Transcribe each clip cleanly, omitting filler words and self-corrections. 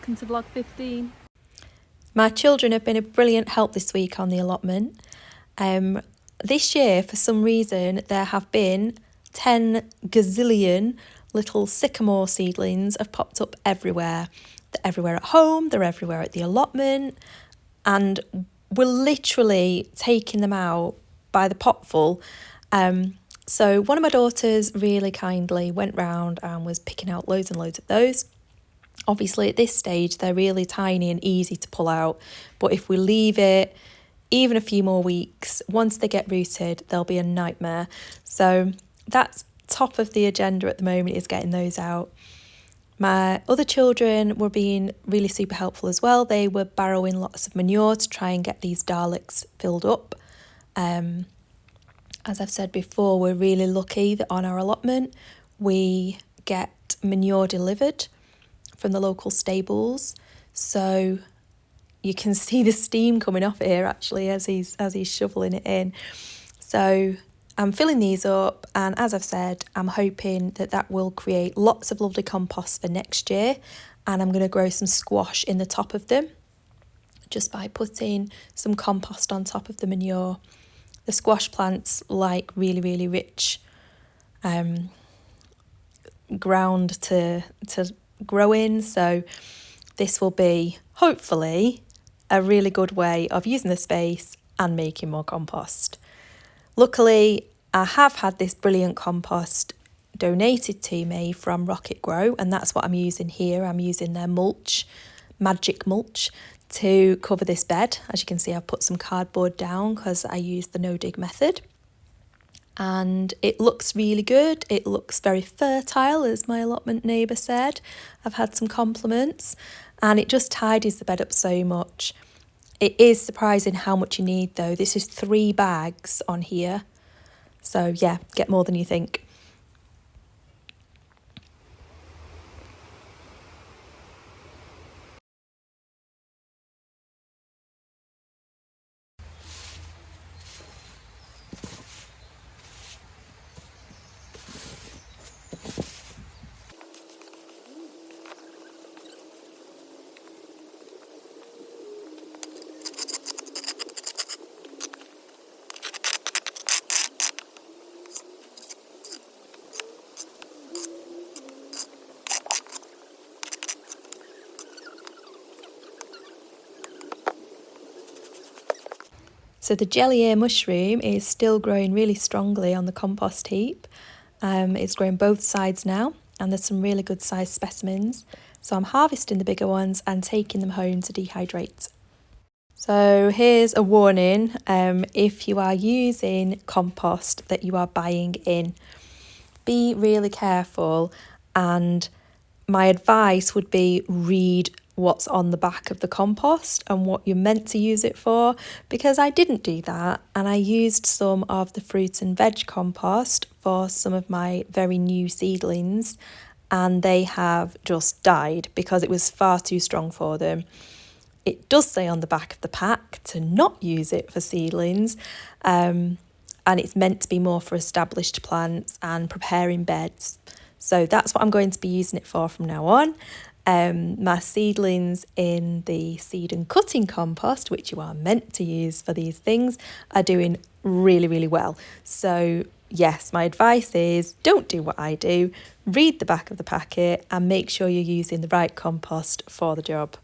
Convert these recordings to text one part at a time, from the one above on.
welcome to vlog 15. My children have been a brilliant help this week on the allotment. This year, for some reason, there have been 10 gazillion little sycamore seedlings have popped up everywhere. They're everywhere at home, they're everywhere at the allotment, and we're literally taking them out by the potful. So one of my daughters really kindly went round and was picking out loads and loads of those. Obviously at this stage they're really tiny and easy to pull out, but if we leave it even a few more weeks, once they get rooted they'll be a nightmare. So that's top of the agenda at the moment, is getting those out. My other children were being really super helpful as well. They were barrowing lots of manure to try and get these Daleks filled up. As I've said before, we're really lucky that on our allotment we get manure delivered from the local stables. So you can see the steam coming off here actually as he's shoveling it in. So I'm filling these up, and as I've said, I'm hoping that will create lots of lovely compost for next year, and I'm going to grow some squash in the top of them just by putting some compost on top of the manure. The squash plants like really, really rich ground to grow in, so this will be hopefully a really good way of using the space and making more compost. Luckily, I have had this brilliant compost donated to me from Rocket Grow, and that's what I'm using here. I'm using their mulch, magic mulch, to cover this bed. As you can see, I've put some cardboard down because I used the no-dig method. And it looks really good. It looks very fertile, as my allotment neighbour said. I've had some compliments, and it just tidies the bed up so much. It is surprising how much you need though. This is 3 bags on here. So yeah, get more than you think. So the jelly ear mushroom is still growing really strongly on the compost heap. It's growing both sides now, and there's some really good sized specimens. So I'm harvesting the bigger ones and taking them home to dehydrate. So here's a warning, if you are using compost that you are buying in, be really careful, and my advice would be read what's on the back of the compost and what you're meant to use it for, because I didn't do that, and I used some of the fruit and veg compost for some of my very new seedlings, and they have just died because it was far too strong for them. It does say on the back of the pack to not use it for seedlings, and it's meant to be more for established plants and preparing beds. So that's what I'm going to be using it for from now on. My seedlings in the seed and cutting compost, which you are meant to use for these things, are doing really, really well. So yes, my advice is don't do what I do, read the back of the packet and make sure you're using the right compost for the job.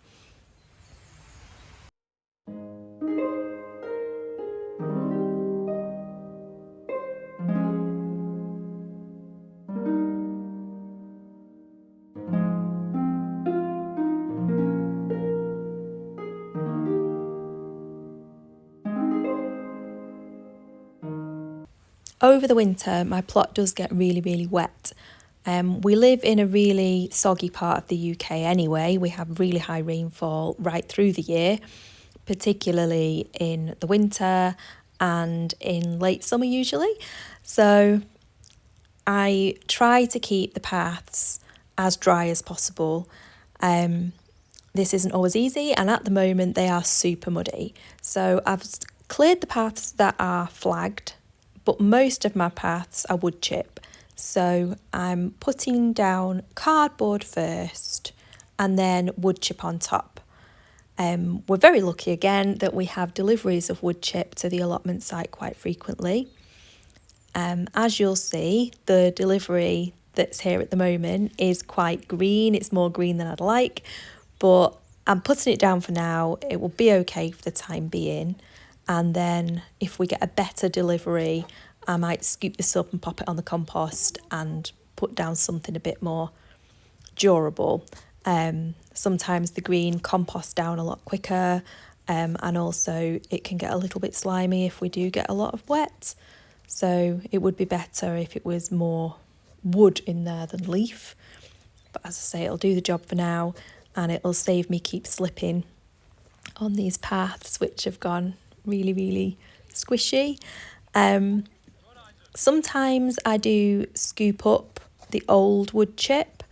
Over the winter, my plot does get really, really wet. We live in a really soggy part of the UK anyway. We have really high rainfall right through the year, particularly in the winter and in late summer usually. So I try to keep the paths as dry as possible. This isn't always easy, and at the moment they are super muddy. So I've cleared the paths that are flagged, but most of my paths are wood chip. So I'm putting down cardboard first and then wood chip on top. We're very lucky again that we have deliveries of wood chip to the allotment site quite frequently. As you'll see, the delivery that's here at the moment is quite green. It's more green than I'd like, but I'm putting it down for now. It will be okay for the time being. And then if we get a better delivery, I might scoop this up and pop it on the compost and put down something a bit more durable. Sometimes the green composts down a lot quicker, and also it can get a little bit slimy if we do get a lot of wet. So it would be better if it was more wood in there than leaf. But as I say, it'll do the job for now, and it'll save me keep slipping on these paths, which have gone really, really squishy. Sometimes I do scoop up the old wood chip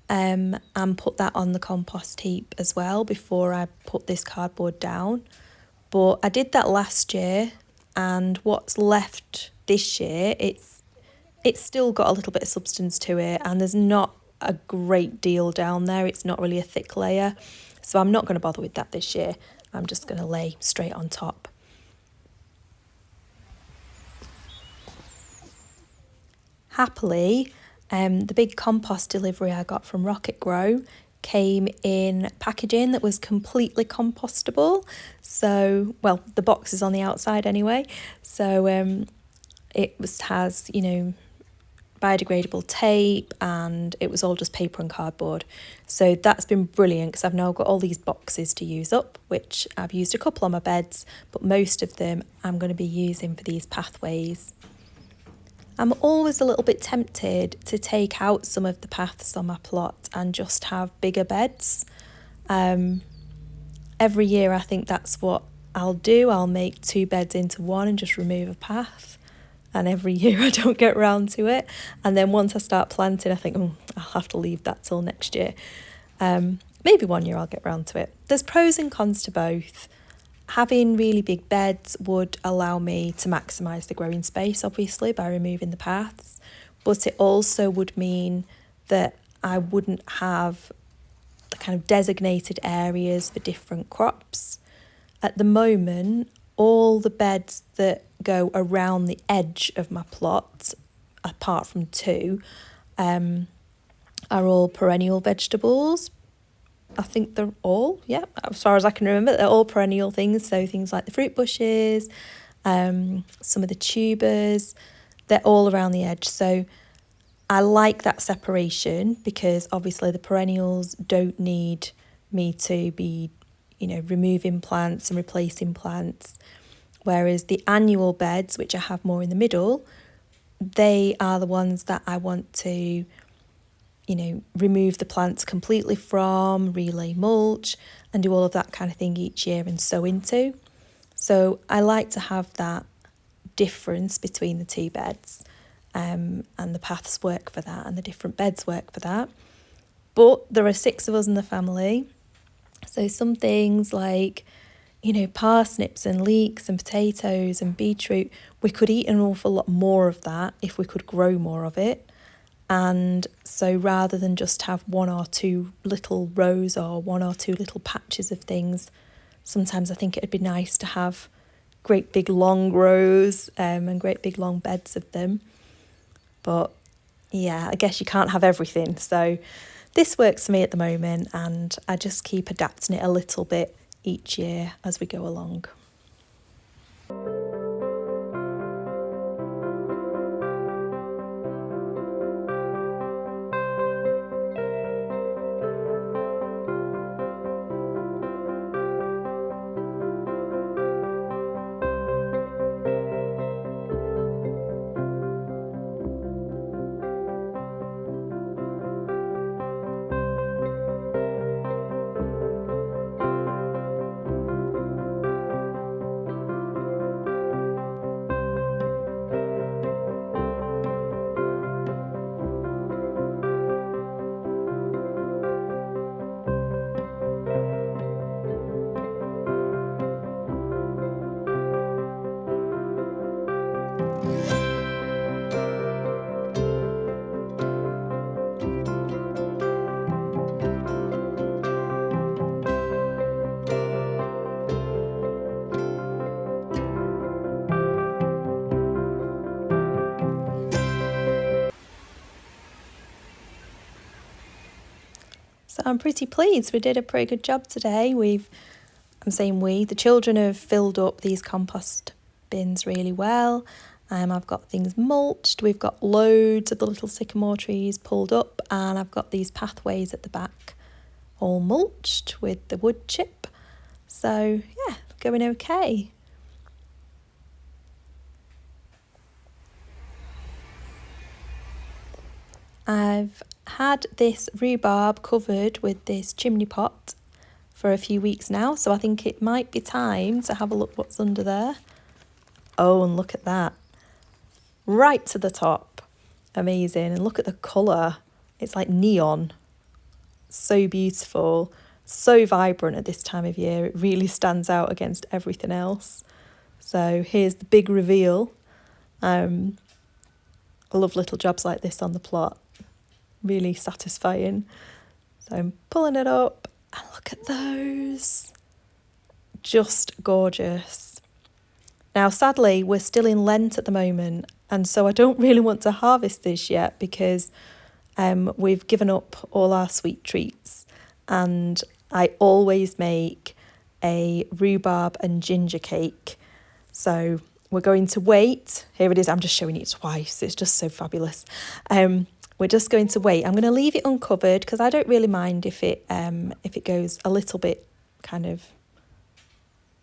and put that on the compost heap as well before I put this cardboard down. But I did that last year, and what's left this year, it's still got a little bit of substance to it, and there's not a great deal down there. It's not really a thick layer, so I'm not going to bother with that this year. I'm just going to lay straight on top. Happily, the big compost delivery I got from Rocket Grow came in packaging that was completely compostable. So, well, the box is on the outside anyway. So it has, biodegradable tape, and it was all just paper and cardboard. So that's been brilliant because I've now got all these boxes to use up, which I've used a couple on my beds, but most of them I'm going to be using for these pathways. I'm always a little bit tempted to take out some of the paths on my plot and just have bigger beds. Every year I think that's what I'll do. I'll make 2 beds into one and just remove a path. And every year I don't get round to it. And then once I start planting, I think, I'll have to leave that till next year. Maybe one year I'll get round to it. There's pros and cons to both. Having really big beds would allow me to maximise the growing space, obviously, by removing the paths. But it also would mean that I wouldn't have the kind of designated areas for different crops. At the moment, all the beds that go around the edge of my plot, apart from 2, are all perennial vegetables. I think they're all, as far as I can remember, they're all perennial things. So things like the fruit bushes, some of the tubers, they're all around the edge. So I like that separation because obviously the perennials don't need me to be, removing plants and replacing plants. Whereas the annual beds, which I have more in the middle, they are the ones that I want to remove the plants completely from, relay mulch, and do all of that kind of thing each year and sow into. So I like to have that difference between the 2 beds, and the paths work for that, and the different beds work for that. But there are 6 of us in the family, so some things like, parsnips and leeks and potatoes and beetroot, we could eat an awful lot more of that if we could grow more of it. And so rather than just have 1 or 2 little rows or 1 or 2 little patches of things, sometimes I think it'd be nice to have great big long rows and great big long beds of them. But yeah, I guess you can't have everything. So this works for me at the moment, and I just keep adapting it a little bit each year as we go along. So I'm pretty pleased. We did a pretty good job today. I'm saying the children have filled up these compost bins really well. I've got things mulched. We've got loads of the little sycamore trees pulled up, and I've got these pathways at the back all mulched with the wood chip. So yeah, going okay. I've had this rhubarb covered with this chimney pot for a few weeks now, so I think it might be time to have a look what's under there. Oh, and look at that. Right to the top. Amazing. And look at the colour. It's like neon. So beautiful. So vibrant at this time of year. It really stands out against everything else. So here's the big reveal. I love little jobs like this on the plot. Really satisfying. So I'm pulling it up and look at those. Just gorgeous. Now, sadly, we're still in Lent at the moment, and so I don't really want to harvest this yet because we've given up all our sweet treats, and I always make a rhubarb and ginger cake. So we're going to wait. Here it is. I'm just showing it twice. It's just so fabulous. We're just going to wait. I'm going to leave it uncovered because I don't really mind if it goes a little bit kind of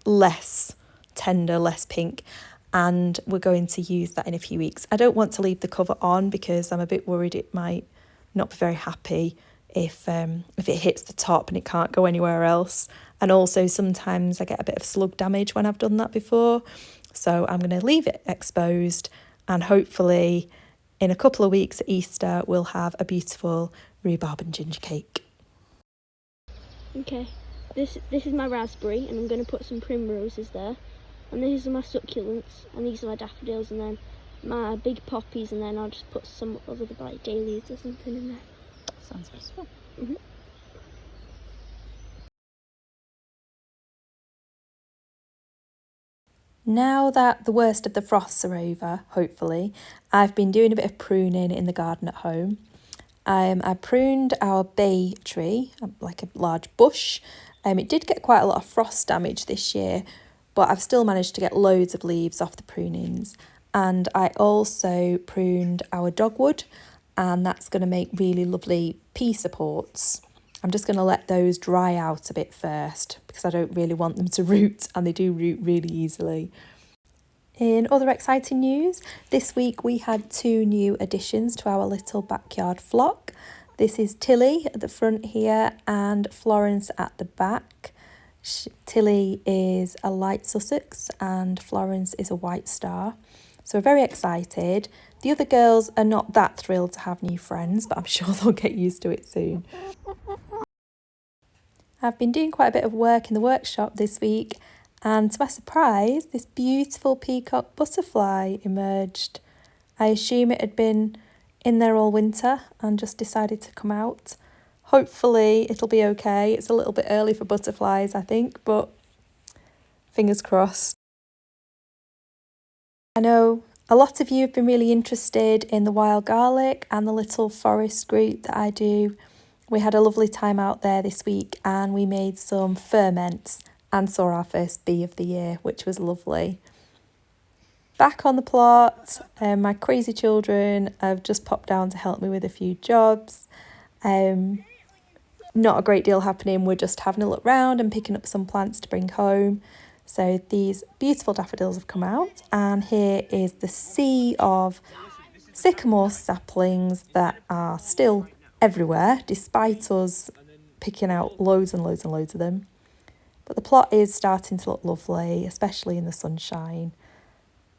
less tender, less pink, and we're going to use that in a few weeks. I don't want to leave the cover on because I'm a bit worried it might not be very happy if it hits the top and it can't go anywhere else. And also sometimes I get a bit of slug damage when I've done that before. So I'm going to leave it exposed, and hopefully in a couple of weeks at Easter we'll have a beautiful rhubarb and ginger cake. Okay, this is my raspberry, and I'm going to put some primroses there. And these are my succulents, and these are my daffodils, and then my big poppies, and then I'll just put some other like dahlias or something in there. Sounds useful. Mm-hmm. Now that the worst of the frosts are over, hopefully, I've been doing a bit of pruning in the garden at home. I pruned our bay tree, like a large bush. It did get quite a lot of frost damage this year, but I've still managed to get loads of leaves off the prunings. And I also pruned our dogwood, and that's going to make really lovely pea supports. I'm just going to let those dry out a bit first because I don't really want them to root, and they do root really easily. In other exciting news, this week we had 2 new additions to our little backyard flock. This is Tilly at the front here and Florence at the back. Tilly is a light Sussex and Florence is a white star. So we're very excited. The other girls are not that thrilled to have new friends, but I'm sure they'll get used to it soon. I've been doing quite a bit of work in the workshop this week, and to my surprise, this beautiful peacock butterfly emerged. I assume it had been in there all winter and just decided to come out. Hopefully it'll be okay. It's a little bit early for butterflies, I think, but fingers crossed. I know a lot of you have been really interested in the wild garlic and the little forest group that I do. We had a lovely time out there this week and we made some ferments and saw our first bee of the year, which was lovely. Back on the plot, my crazy children have just popped down to help me with a few jobs. Not a great deal happening, we're just having a look round and picking up some plants to bring home. So these beautiful daffodils have come out, and here is the sea of sycamore saplings that are still everywhere, despite us picking out loads and loads and loads of them. But the plot is starting to look lovely, especially in the sunshine.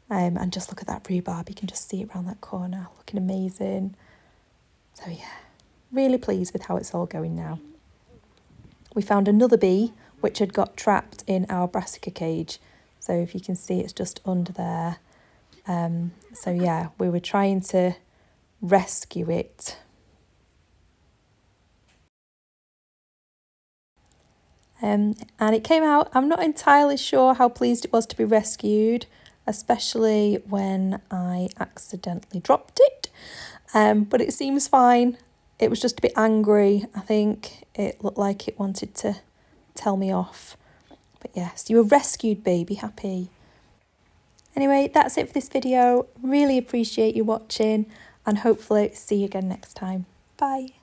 And just look at that rhubarb, you can just see it around that corner, looking amazing. So yeah, really pleased with how it's all going now. We found another bee which had got trapped in our brassica cage. So if you can see, it's just under there. So yeah, we were trying to rescue it. And it came out. I'm not entirely sure how pleased it was to be rescued, especially when I accidentally dropped it. But it seems fine. It was just a bit angry. I think it looked like it wanted to tell me off. But yes, you were rescued, baby. Happy. Anyway, that's it for this video. Really appreciate you watching and hopefully see you again next time. Bye.